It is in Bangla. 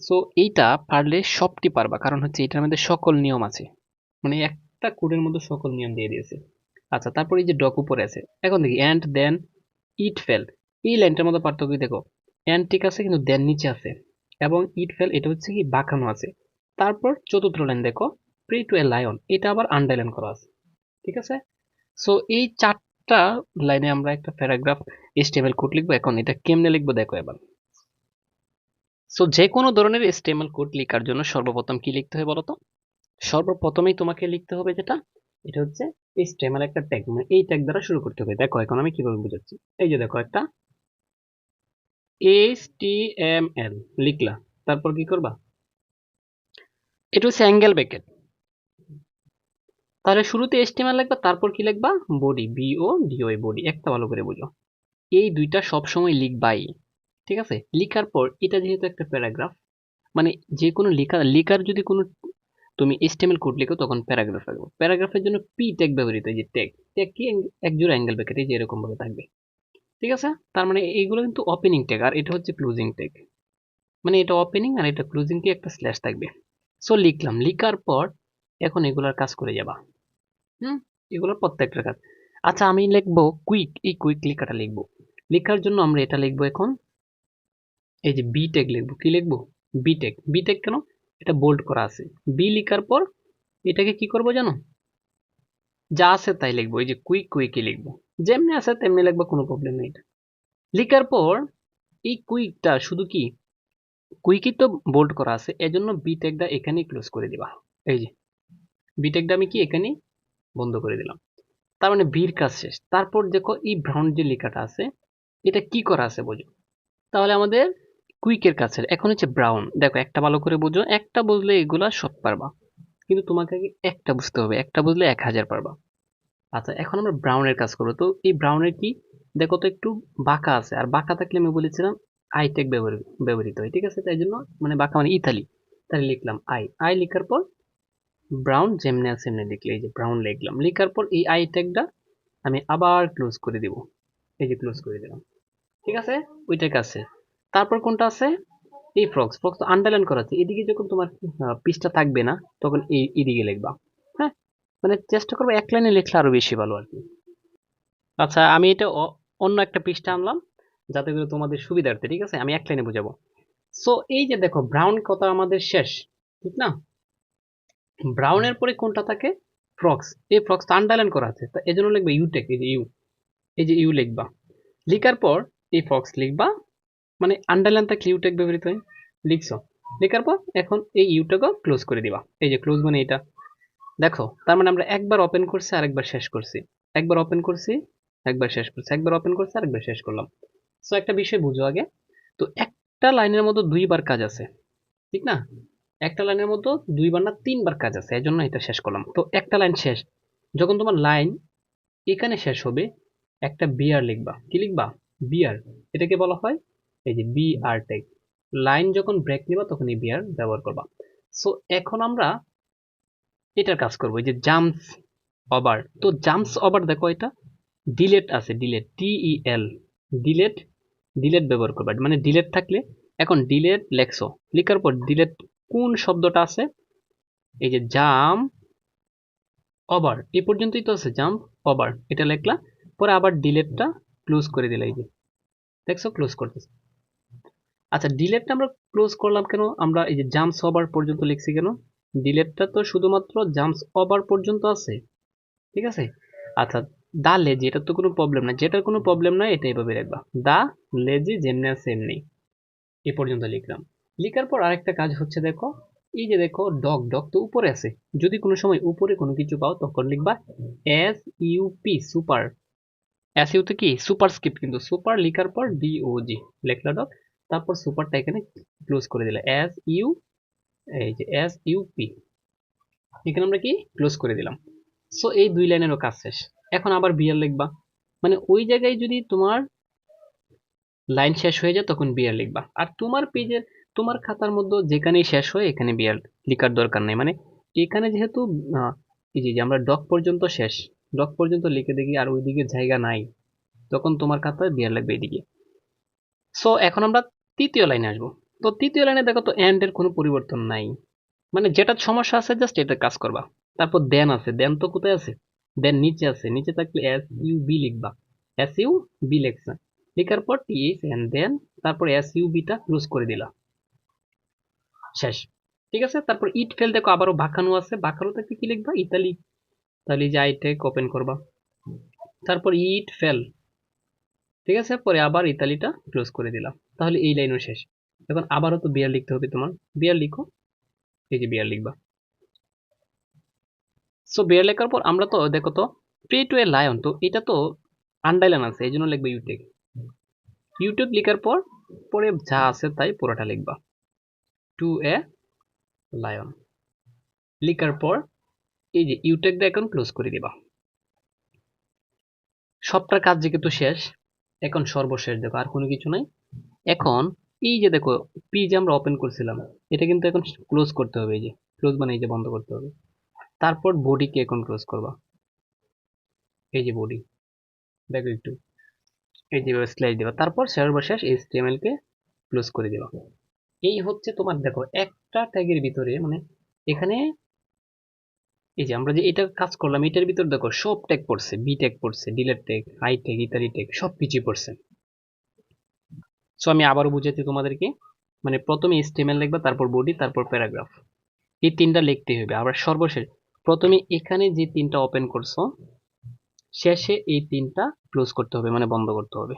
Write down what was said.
সো এইটা পারলে সবটি পারবা, কারণ হচ্ছে এটার মধ্যে সকল নিয়ম আছে, মানে একটা কোডের মধ্যে সকল নিয়ম দিয়ে দিয়েছে। আচ্ছা, তারপর এই যে ডক উপরে আছে, এখন দেখি অ্যান্ড দেন ইট ফেল। এই লাইনটার মধ্যে পার্থক্য দেখো, অ্যান্ড ঠিক আছে কিন্তু দেন নিচে আছে, এবং ইট ফেল এটা হচ্ছে কি বাঁকানো আছে। তারপর চতুর্থ লাইন দেখো, প্রে টু এ লায়ন, এটা আবার আন্ডারলাইন করা আছে। ঠিক আছে, সো এই চারটা লাইনে আমরা একটা প্যারাগ্রাফ এইচটিএমএল কোড লিখবো। এখন এটা কেমনে লিখবো দেখো এবার। সো যে কোনো ধরনের এইচটিএমএল কোড লেখার জন্য সর্বপ্রথম কি লিখতে হয় বলো তো? সর্বপ্রথমেই তোমাকে লিখতে হবে যেটা, এটা হচ্ছে এইচটিএমএল একটা ট্যাগ, মানে এই ট্যাগ দ্বারা শুরু করতে হবে। দেখো এখন আমি কিভাবে বুঝাচ্ছি, এই যে দেখো একটা এইচটিএমএল লিখলা, তারপর কি করবা, এটা হচ্ছে অ্যাঙ্গেল ব্র্যাকেট। তাহলে শুরুতে এইচটিএমএল লিখবা, তারপর কি লিখবা, বডি, বিও ডিওআই, বডি। একটা ভালো করে বুঝো, এই দুইটা সবসময় লিখবাই। ঠিক আছে, লিখার পর এটা যেহেতু একটা প্যারাগ্রাফ, মানে যে কোনো লেখার যদি কোনো তুমি এইচটিএমএল কোড লিখো তখন প্যারাগ্রাফ রাখবো। প্যারাগ্রাফের জন্য পি ট্যাগ ব্যবহৃত হয়, যে ট্যাগ, ট্যাগ কি, এক জোড়া অ্যাঙ্গেল ব্র্যাকেট, এই যে এরকম ভাবে থাকবে। ঠিক আছে, তার মানে এইগুলো কিন্তু ওপেনিং ট্যাগ, আর এটা হচ্ছে ক্লোজিং ট্যাগ, মানে এটা ওপেনিং আর এটা ক্লোজিং কি একটা স্ল্যাশ থাকবে। সো লিখলাম, লিখার পর এখন এগুলার কাজ করে যাবা। হুম, এগুলোর প্রত্যেকটার কাজ। আচ্ছা, আমি লিখবো কুইক, এই কুইক লেখাটা লিখবো। লেখার জন্য আমরা এটা লিখবো এখন, এই যে বি ট্যাগ লিখবো। কি লিখবো, বি ট্যাগ। বি ট্যাগ কেন, এটা বোল্ড করা আছে। বি লিখার পর এটাকে কি করবো জানো, যা আছে তাই লিখবো, এই যে কুইক কুইকই লিখবো, যেমনি আছে তেমনি লিখবো, কোনো প্রবলেম নেই। এটা লিখার পর এই কুইকটা শুধু কি, কুইকই তো বোল্ড করা আছে, এজন্য বি ট্যাগটা এখানেই ক্লোজ করে দিবা। এই যে বি ট্যাগটা আমি কি এখানেই বন্ধ করে দিলাম, তার মানে বির কাজ শেষ। তারপর দেখো এই ব্রাউন যে লেখাটা আছে, এটা কি করা আছে বোঝো, তাহলে আমাদের কুইকের কাছে এখন হচ্ছে ব্রাউন। দেখো একটা ভালো করে বুঝো, একটা বুঝলে এগুলা সব পারবা, কিন্তু তোমাকে আগে একটা বুঝতে হবে, একটা বুঝলে 1000 পারবা। আচ্ছা, এখন আমরা ব্রাউনের কাজ করবো। তো এই ব্রাউনের কি, দেখো তো একটু বাঁকা আছে, আর বাঁকা থাকলে আমি বলেছিলাম আইটেক ব্যবহৃত হয়। ঠিক আছে, তাই জন্য মানে বাঁকা মানে ইতালি, তাহলে লিখলাম আই। আই লেখার পর ব্রাউন যেমনি আছে এমনি লিখলে, এই যে ব্রাউন লিখলাম। লেখার পর এই আই ট্যাগটা আমি আবার ক্লোজ করে দিব, এই যে ক্লোজ করে দিলাম। ঠিক আছে, ওইটার কাছে। তারপর কোনটা আছে, এই ফ্রক্স। ফ্রক্স তো আন্ডারলাইন করা আছে, এদিকে যখন তোমার পৃষ্ঠা থাকবে না তখন এই এদিকে লিখবা। হ্যাঁ, মানে চেষ্টা করবো এক লাইনে লিখলে আরো বেশি ভালো আর কি। আচ্ছা, আমি এটা অন্য একটা পৃষ্ঠা আনলাম যাতে করে তোমাদের সুবিধার্থে। ঠিক আছে, আমি এক লাইনে বুঝাবো। সো এই যে দেখো ব্রাউন কথা আমাদের শেষ, ঠিক না? ব্রাউনের পরে কোনটা থাকে, ফ্রক্স। এই ফ্রক্স আন্ডারলাইন করা আছে, তা এজন্য লিখবে ইউটেক, এই যে ইউ, এই যে ইউ লিখবা। লিখার পর এই ফ্রক্স লিখবা, মানে আন্ডারলাইন থাকলে ইউটেক ব্যবহৃত হয়। লিখছো, লেখার পর এখন এই ইউটাকে ক্লোজ করে দিবা, এই যে ক্লোজ মানে এটা। দেখো, তার মানে আমরা একবার ওপেন করছি আর একবার শেষ করছি, একবার ওপেন করছি একবার শেষ করছি, একবার ওপেন করছি আর একবার শেষ করলাম। সো একটা বিষয় বুঝো আগে, তো একটা লাইনের মধ্যে দুইবার কাজ আছে, ঠিক না? একটা লাইনের মধ্যে দুইবার না তিনবার কাজ আছে, এজন্য এটা শেষ করলাম। তো একটা লাইন শেষ, যখন তোমার লাইন এখানে শেষ হবে, একটা বিআর লিখবা। কি লিখবা, বিআর। এটাকে বলা হয় এই যে বিআর ট্যাগ। লাইন যখন ব্রেক নিবা তখন এই বিআর ব্যবহার করবা। সো এখন আমরা এটার কাজ করবো, এই যে জাম্পস ওভার। তো জাম্পস ওভার দেখো, এটা ডিলেট আছে, ডিলেট, টিইএল, ডিলেট। ডিলেট ব্যবহার করবা, মানে ডিলেট থাকলে এখন ডিলেট লেখছো, লেখার পর ডিলেট কোন শব্দটা আছে, এই যে জাম্প ওভার, এই পর্যন্তই তো আছে, জাম্প ওভার এটা লেখলা, পরে আবার ডিলেটটা ক্লোজ করে দিলা, এই যে দেখছো ক্লোজ করতেছে। আচ্ছা, ডিলেটটা আমরা ক্লোজ করলাম কেন, আমরা এই যে জাম্পস ওভার পর্যন্ত লিখছি কেন, ডিলেটটা তো শুধুমাত্র জাম্পস ওভার পর্যন্ত আছে। ঠিক আছে, আচ্ছা, দা লেজি, এটার তো কোনো প্রবলেম নাই, যেটার কোনো প্রবলেম নাই এটা এভাবে রাখবা, দা লেজি যেমনি আছে এমনি এ পর্যন্ত লিখলাম। লিখার পর আরেকটা কাজ হচ্ছে দেখো, এই যে দেখো ডগ, ডগ তো উপরে আছে, যদি কোনো সময় উপরে কোনো কিছু পাও তখন লিখবা S UP, super. S U তে কি সুপার স্ক্রিপ্ট, কিন্তু সুপার লিখার পর ডিওজি লেখলা ডগ, তারপর সুপারটা এখানে ক্লোজ করে দিলে এস ইউ, এই যে এস ইউপি, এখানে আমরা কি ক্লোজ করে দিলাম। সো এই দুই লাইনেরও কাজ শেষ। এখন আবার বিআর লিখবা, মানে ওই জায়গায় যদি তোমার লাইন শেষ হয়ে যায় তখন বিআর লিখবা, আর তোমার পেজের তোমার খাতার মধ্যে যেখানেই শেষ হয় এখানে বিআর লিখার দরকার নেই। মানে এখানে যেহেতু এই যে আমরা ডক পর্যন্ত শেষ, ডক পর্যন্ত লিখে দেখি আর ওইদিকে জায়গা নাই, তখন তোমার খাতায় বিআর লাগবে এদিকে। সো এখন আমরা তৃতীয় লাইনে আসবো। তো তৃতীয় লাইনে দেখো তো এন্ড এর কোনো পরিবর্তন নাই, মানে যেটা সমস্যা আছে জাস্ট এটা কাজ করবা। তারপর দেন আছে, দেন তো কোথায় আছে, দেন নিচে আছে, নিচে থাকলে এস ইউ বি লিখবা, এস ইউ বি লেখছে, লেখার পর টিএস এন্ড দেন তারপর এস ইউ বিটা ক্লোজ করে দিলা, শেষ। ঠিক আছে, তারপর ইট ফেল দেখো আবারও বাঁকানো আছে, বাঁকানো থাকলে কি লিখবা, ইতালি, তাহলে যে আইটেক ওপেন করবা, তারপর ইট ফেল, ঠিক আছে, পরে আবার ইতালিটা ক্লোজ করে দিলাম, তাহলে এই লাইনও শেষ। এখন আবারও তো বিয়ার লিখতে হবে তোমার, বিয়ার লিখো, এই যে বিয়ার লিখবা। সো বিয়ার লেখার পর আমরা তো দেখো তো প্রে টু এ লায়ন, তো এটা তো আন্ডারলাইন আছে এই জন্য লিখবে ইউটেক, ইউটেক লেখার পর পরে যা আছে তাই পুরোটা লিখবা, টু এ লায়ন লেখার পর এই যে ইউটেকটা এখন ক্লোজ করে দিবা। সবটার কাজ যেহেতু শেষ, এখন সর্বশেষ দেখো আর কোনো কিছু নাই। এখন এই যে দেখো পি যে আমরা ওপেন করছিলাম, এটা কিন্তু এখন ক্লোজ করতে হবে, এই যে ক্লোজ মানে এই যে বন্ধ করতে হবে। তারপর বডিকে এখন ক্লোজ করবা, এই যে বডি, দেখো একটু এই যে স্লাইড দিবা, তারপর সর্বশেষ এইচটিএমএল কে ক্লোজ করে দিবা। এই হচ্ছে তোমার দেখো একটা ট্যাগের ভিতরে, মানে এখানে এই যে আমরা যে এটা কাজ করলাম এটার ভিতর দেখো সব ট্যাগ পড়ছে, বি ট্যাগ পড়ছে, ডিলেট ট্যাগ, আই ট্যাগ, ইত্যাদি ট্যাগ সব কিছু পড়ছে। সো আমি আবারও বুঝাচ্ছি তোমাদেরকে, মানে প্রথমে এইচটিএমএল লিখবা, তারপর বডি, তারপর প্যারাগ্রাফ, এই তিনটা লিখতে হবে। আবার সর্বশেষ প্রথমে এখানে যে তিনটা ওপেন করছো শেষে এই তিনটা ক্লোজ করতে হবে, মানে বন্ধ করতে হবে।